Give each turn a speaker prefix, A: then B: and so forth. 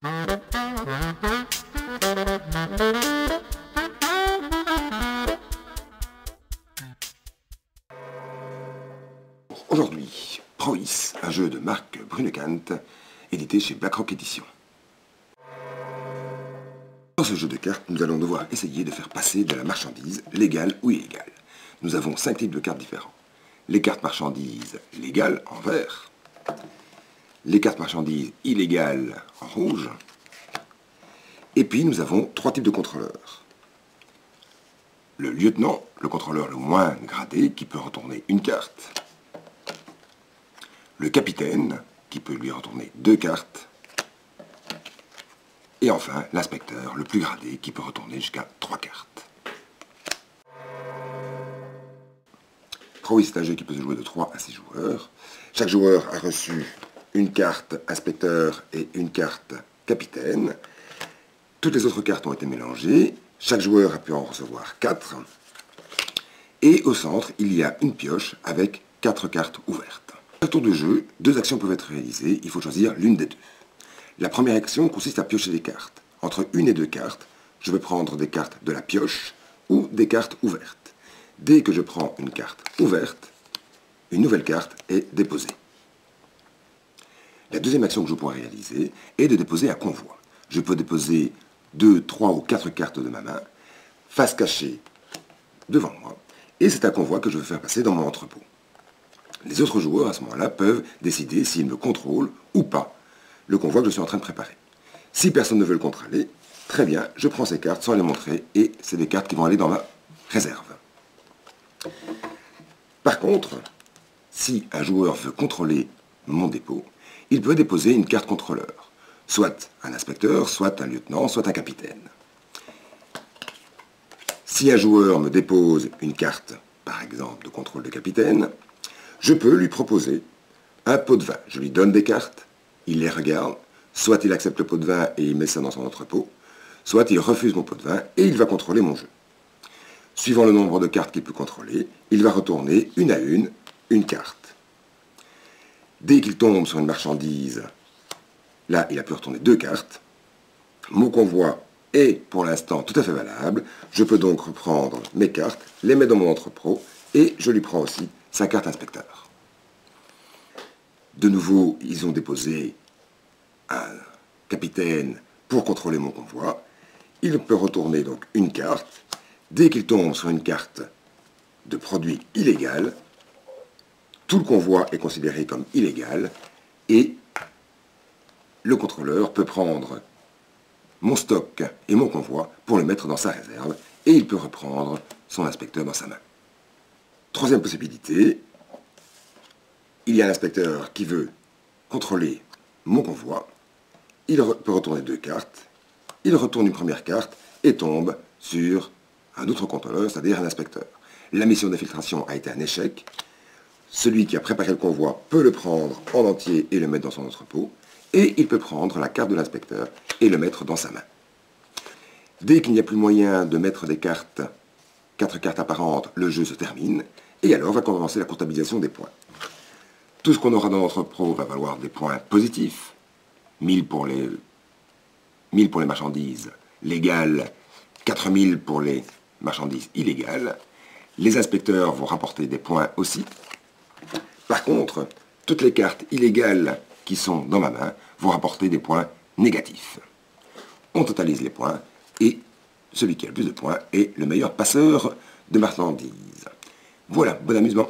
A: Aujourd'hui, Preuss, un jeu de Marc Brunekant, édité chez BlackRock Éditions. Dans ce jeu de cartes, nous allons devoir essayer de faire passer de la marchandise légale ou illégale. Nous avons 5 types de cartes différents. Les cartes marchandises légales en vert, les cartes marchandises illégales en rouge, et puis nous avons 3 types de contrôleurs. Le lieutenant, le contrôleur le moins gradé, qui peut retourner une carte. Le capitaine, qui peut lui retourner 2 cartes. Et enfin, l'inspecteur, le plus gradé, qui peut retourner jusqu'à 3 cartes. Preuss est un jeu qui peut se jouer de 3 à 6 joueurs. Chaque joueur a reçu une carte inspecteur et une carte capitaine. Toutes les autres cartes ont été mélangées. Chaque joueur a pu en recevoir 4. Et au centre, il y a une pioche avec 4 cartes ouvertes. À tour de jeu, 2 actions peuvent être réalisées. Il faut choisir l'une des 2. La première action consiste à piocher des cartes. Entre 1 et 2 cartes, je vais prendre des cartes de la pioche ou des cartes ouvertes. Dès que je prends une carte ouverte, une nouvelle carte est déposée. La deuxième action que je pourrais réaliser est de déposer un convoi. Je peux déposer 2, 3 ou 4 cartes de ma main, face cachée devant moi, et c'est un convoi que je veux faire passer dans mon entrepôt. Les autres joueurs, à ce moment-là, peuvent décider s'ils me contrôlent ou pas le convoi que je suis en train de préparer. Si personne ne veut le contrôler, très bien, je prends ces cartes sans les montrer, et c'est des cartes qui vont aller dans ma réserve. Par contre, si un joueur veut contrôler mon dépôt, il peut déposer une carte contrôleur, soit un inspecteur, soit un lieutenant, soit un capitaine. Si un joueur me dépose une carte, par exemple de contrôle de capitaine, je peux lui proposer un pot de vin. Je lui donne des cartes, il les regarde, soit il accepte le pot de vin et il met ça dans son entrepôt, soit il refuse mon pot de vin et il va contrôler mon jeu. Suivant le nombre de cartes qu'il peut contrôler, il va retourner une à une carte. Dès qu'il tombe sur une marchandise, là il a pu retourner 2 cartes. Mon convoi est pour l'instant tout à fait valable. Je peux donc reprendre mes cartes, les mettre dans mon entrepôt et je lui prends aussi sa carte inspecteur. De nouveau, ils ont déposé un capitaine pour contrôler mon convoi. Il peut retourner donc une carte. Dès qu'il tombe sur une carte de produit illégal, tout le convoi est considéré comme illégal et le contrôleur peut prendre mon stock et mon convoi pour le mettre dans sa réserve et il peut reprendre son inspecteur dans sa main. Troisième possibilité, il y a un inspecteur qui veut contrôler mon convoi, il peut retourner 2 cartes, il retourne une première carte et tombe sur un autre contrôleur, c'est-à-dire un inspecteur. La mission d'infiltration a été un échec. Celui qui a préparé le convoi peut le prendre en entier et le mettre dans son entrepôt, et il peut prendre la carte de l'inspecteur et le mettre dans sa main. Dès qu'il n'y a plus moyen de mettre des cartes, 4 cartes apparentes, le jeu se termine, et alors va commencer la comptabilisation des points. Tout ce qu'on aura dans l'entrepôt va valoir des points positifs, 1000 pour les marchandises légales, 4000 pour les marchandises illégales. Les inspecteurs vont rapporter des points aussi. Par contre, toutes les cartes illégales qui sont dans ma main vont rapporter des points négatifs. On totalise les points et celui qui a le plus de points est le meilleur passeur de marchandises. Voilà, bon amusement.